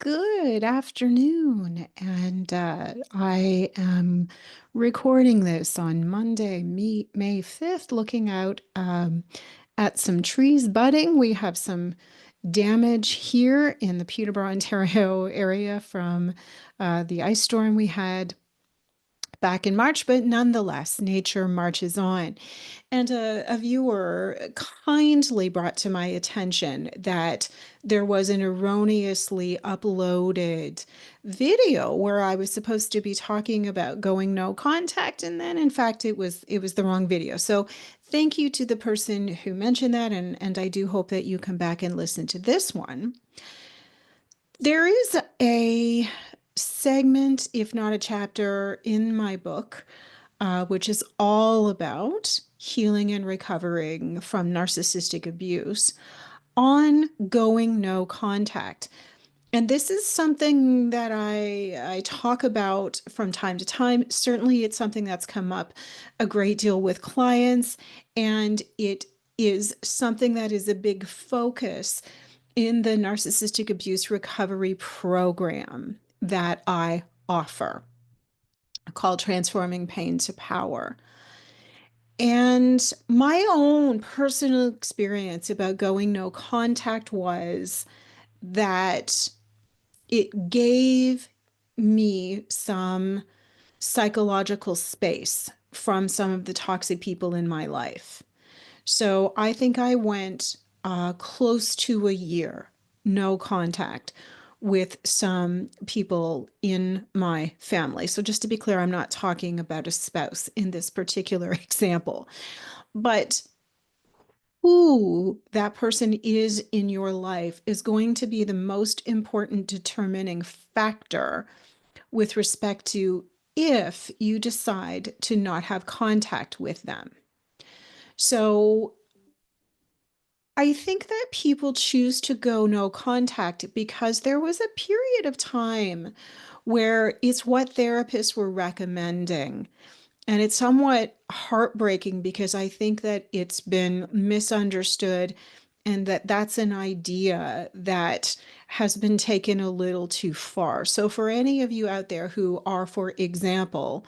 Good afternoon. I am recording this on Monday, May 5th, looking out at some trees budding. We have some damage here in the Peterborough, Ontario area from the ice storm we had back in March, but nonetheless, nature marches on. And a viewer kindly brought to my attention that there was an erroneously uploaded video where I was supposed to be talking about going no contact, and then in fact it was the wrong video. So thank you to the person who mentioned that, and I do hope that you come back and listen to this one. There is a segment, if not a chapter, in my book, which is all about healing and recovering from narcissistic abuse, ongoing no contact. And this is something that I talk about from time to time. Certainly, it's something that's come up a great deal with clients, and it is something that is a big focus in the narcissistic abuse recovery program that I offer, called Transforming Pain to Power. And my own personal experience about going no contact was that it gave me some psychological space from some of the toxic people in my life. So I think I went close to a year, no contact with some people in my family. So just to be clear, I'm not talking about a spouse in this particular example, but who that person is in your life is going to be the most important determining factor with respect to if you decide to not have contact with them. So I think that people choose to go no contact because there was a period of time where it's what therapists were recommending. And it's somewhat heartbreaking because I think that it's been misunderstood and that that's an idea that has been taken a little too far. So for any of you out there who are, for example,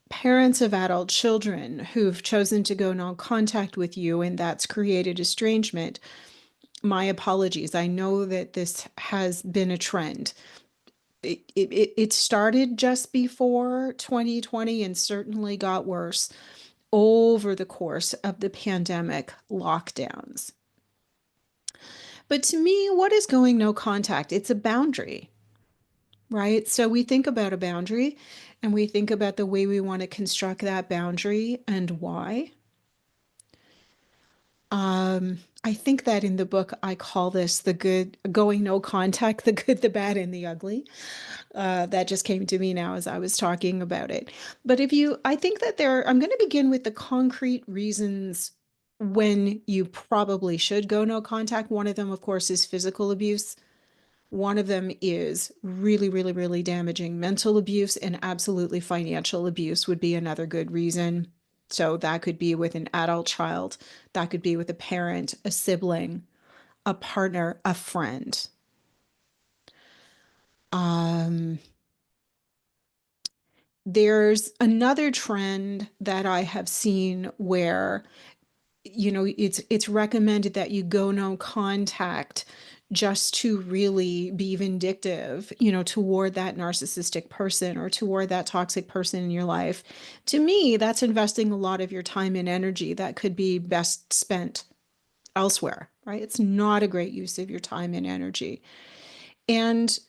parents of adult children who've chosen to go no contact with you and that's created estrangement, my apologies. I know that this has been a trend. It started just before 2020 and certainly got worse over the course of the pandemic lockdowns. But to me, what is going no contact? It's a boundary, right? So we think about a boundary and we think about the way we want to construct that boundary and why. I think that in the book, I call this the good, going no contact, the good, the bad, and the ugly. That just came to me now as I was talking about it. But I think that I'm going to begin with the concrete reasons when you probably should go no contact. One of them, of course, is physical abuse. One of them is really, really, really damaging mental abuse, and absolutely financial abuse would be another good reason. So that could be with an adult child, that could be with a parent, a sibling, a partner, a friend. There's another trend that I have seen where, it's recommended that you go no contact just to really be vindictive, toward that narcissistic person or toward that toxic person in your life. To me, that's investing a lot of your time and energy that could be best spent elsewhere, right? It's not a great use of your time and energy. And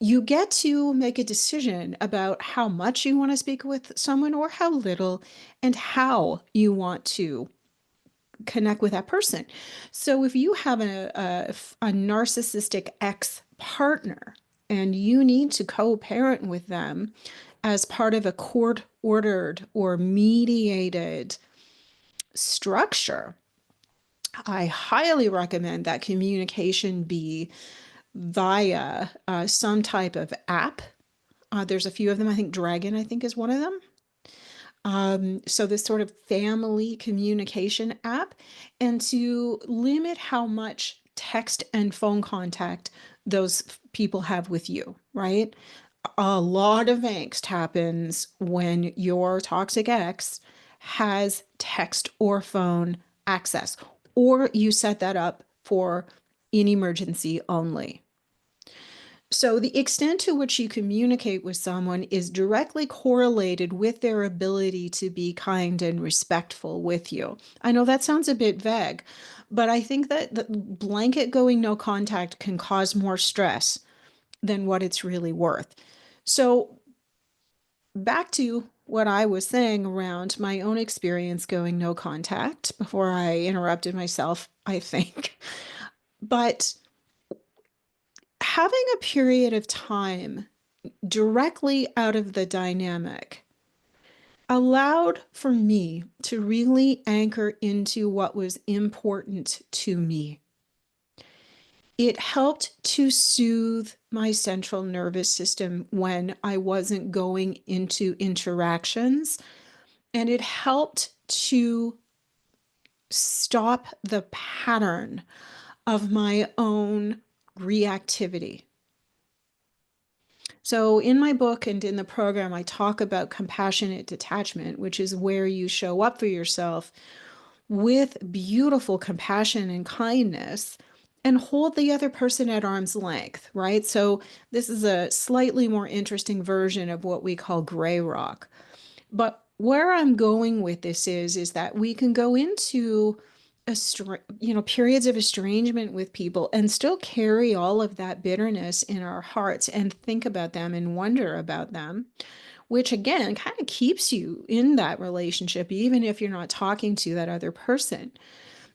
you get to make a decision about how much you want to speak with someone or how little, and how you want to connect with that person. So if you have a narcissistic ex-partner and you need to co-parent with them as part of a court-ordered or mediated structure, I highly recommend that communication be via some type of app. There's a few of them. I think Dragon, I think, is one of them. So this sort of family communication app, and to limit how much text and phone contact those people have with you, right? A lot of angst happens when your toxic ex has text or phone access, or you set that up for in emergency only. So, the extent to which you communicate with someone is directly correlated with their ability to be kind and respectful with you. I know that sounds a bit vague, but I think that the blanket going no contact can cause more stress than what it's really worth. So, back to what I was saying around my own experience going no contact before I interrupted myself, I think. But having a period of time directly out of the dynamic allowed for me to really anchor into what was important to me. It helped to soothe my central nervous system when I wasn't going into interactions, and it helped to stop the pattern of my own reactivity. So, in my book and in the program, I talk about compassionate detachment, which is where you show up for yourself with beautiful compassion and kindness and hold the other person at arm's length, right? So, this is a slightly more interesting version of what we call gray rock. But where I'm going with this is that we can go into periods of estrangement with people and still carry all of that bitterness in our hearts and think about them and wonder about them, which again kind of keeps you in that relationship, even if you're not talking to that other person.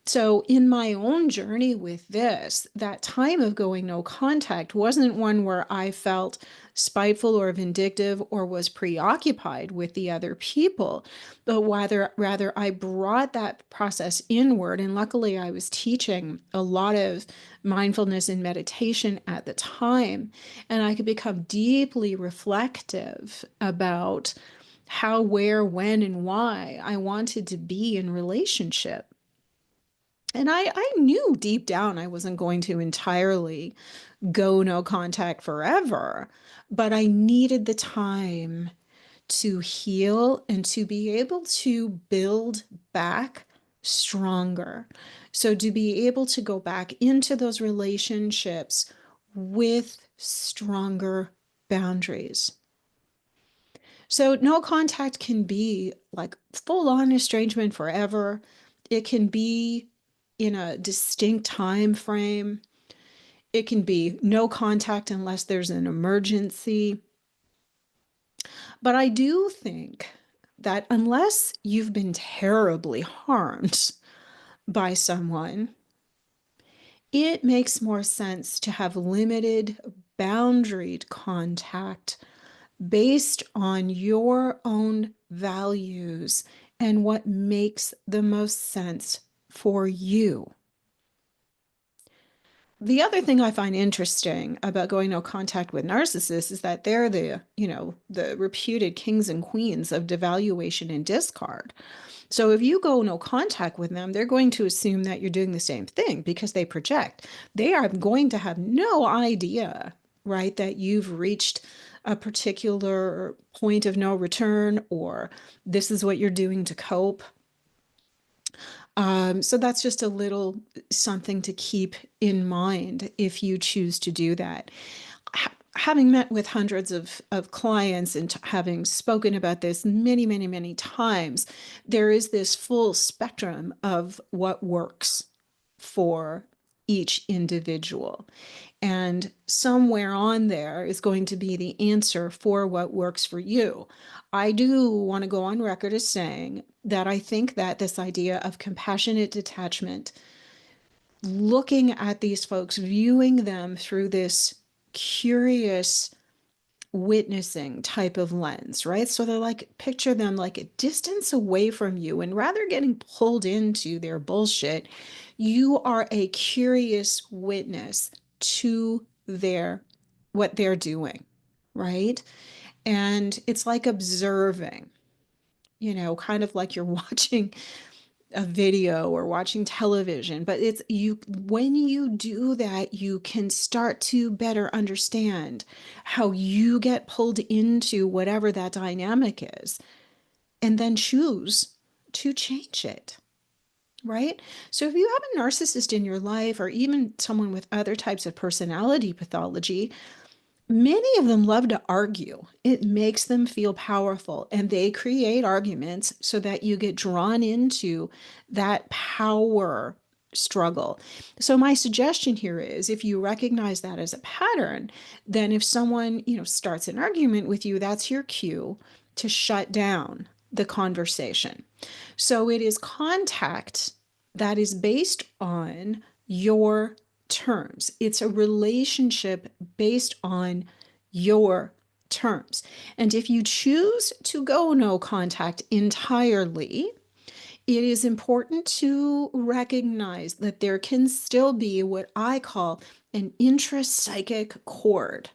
So, in my own journey with this, that time of going no contact wasn't one where I felt spiteful or vindictive or was preoccupied with the other people, but rather I brought that process inward. And luckily, I was teaching a lot of mindfulness and meditation at the time, and I could become deeply reflective about how, where, when, and why I wanted to be in relationship. And I knew deep down I wasn't going to entirely go no contact forever, but I needed the time to heal and to be able to build back stronger. So to be able to go back into those relationships with stronger boundaries. So no contact can be like full on estrangement forever. It can be in a distinct time frame. It can be no contact unless there's an emergency. But I do think that unless you've been terribly harmed by someone, it makes more sense to have limited, boundaried contact based on your own values and what makes the most sense for you. The other thing I find interesting about going no contact with narcissists is that they're the reputed kings and queens of devaluation and discard. So if you go no contact with them, they're going to assume that you're doing the same thing because they project. They are going to have no idea, right, that you've reached a particular point of no return or this is what you're doing to cope. So that's just a little something to keep in mind if you choose to do that. Having met with hundreds of clients and having spoken about this many, many, many times, there is this full spectrum of what works for each individual. And somewhere on there is going to be the answer for what works for you. I do want to go on record as saying that I think that this idea of compassionate detachment, looking at these folks, viewing them through this curious witnessing type of lens, right? So they're like, picture them like a distance away from you, and rather getting pulled into their bullshit, you are a curious witness to what they're doing, right? And it's like observing, kind of like you're watching a video or watching television, but it's you when you do that, you can start to better understand how you get pulled into whatever that dynamic is and then choose to change it. Right? So if you have a narcissist in your life or even someone with other types of personality pathology, many of them love to argue. It makes them feel powerful, and they create arguments so that you get drawn into that power struggle. So my suggestion here is if you recognize that as a pattern, then if someone, starts an argument with you, that's your cue to shut down the conversation. So it is contact that is based on your terms. It's a relationship based on your terms. And if you choose to go no contact entirely, it is important to recognize that there can still be what I call an intrapsychic cord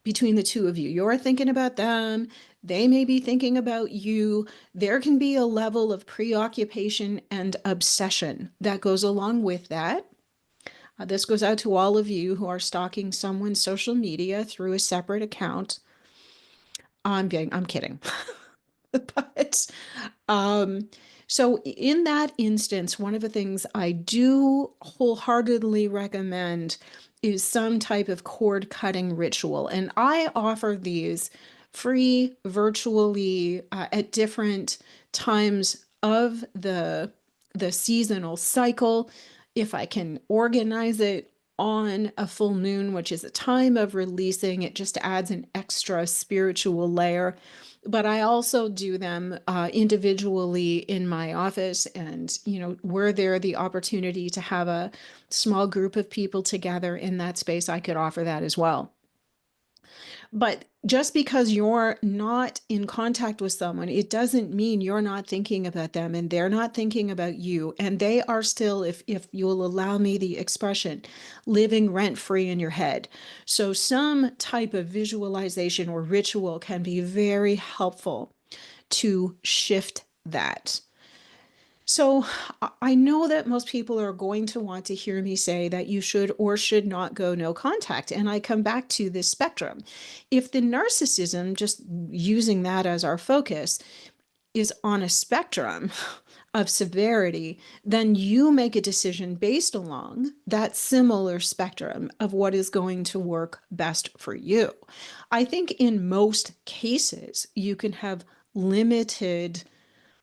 between the two of you. You're thinking about them, they may be thinking about you. There can be a level of preoccupation and obsession that goes along with that. This goes out to all of you who are stalking someone's social media through a separate account. I'm kidding. But um, so in that instance, one of the things I do wholeheartedly recommend is some type of cord cutting ritual. And I offer these free virtually at different times of the seasonal cycle. If I can organize it on a full moon, which is a time of releasing, it just adds an extra spiritual layer. But I also do them individually in my office, and were there the opportunity to have a small group of people together in that space, I could offer that as well. But just because you're not in contact with someone, it doesn't mean you're not thinking about them and they're not thinking about you. And they are still, if you'll allow me the expression, living rent free in your head. So some type of visualization or ritual can be very helpful to shift that. So I know that most people are going to want to hear me say that you should or should not go no contact. And I come back to this spectrum. If the narcissism, just using that as our focus, is on a spectrum of severity, then you make a decision based along that similar spectrum of what is going to work best for you. I think in most cases, you can have limited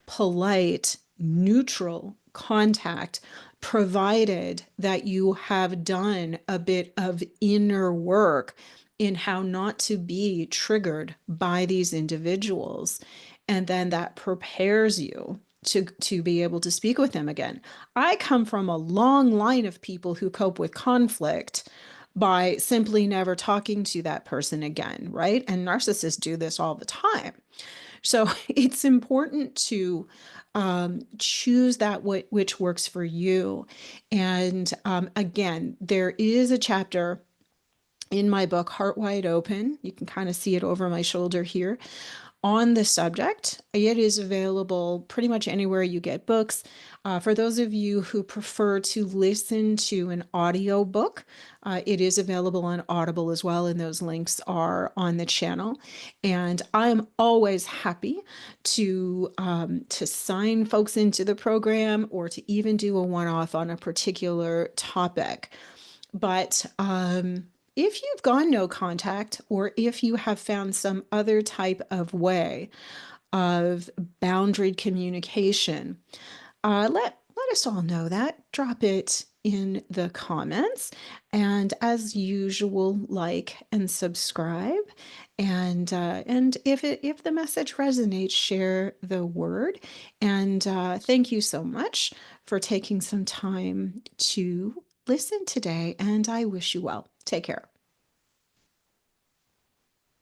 polite, neutral contact, provided that you have done a bit of inner work in how not to be triggered by these individuals. And then that prepares you to be able to speak with them again. I come from a long line of people who cope with conflict by simply never talking to that person again, right? And narcissists do this all the time. So it's important to choose that which works for you. And again, there is a chapter in my book, Heart Wide Open. You can kind of see it over my shoulder here on the subject. It is available pretty much anywhere you get books. For those of you who prefer to listen to an audio book, it is available on Audible as well, and those links are on the channel. And I'm always happy to sign folks into the program or to even do a one-off on a particular topic. But if you've gone no contact, or if you have found some other type of way of boundary communication, let us all know that. Drop it in the comments. And as usual, like and subscribe. And if the message resonates, share the word. And thank you so much for taking some time to listen today. And I wish you well. Take care.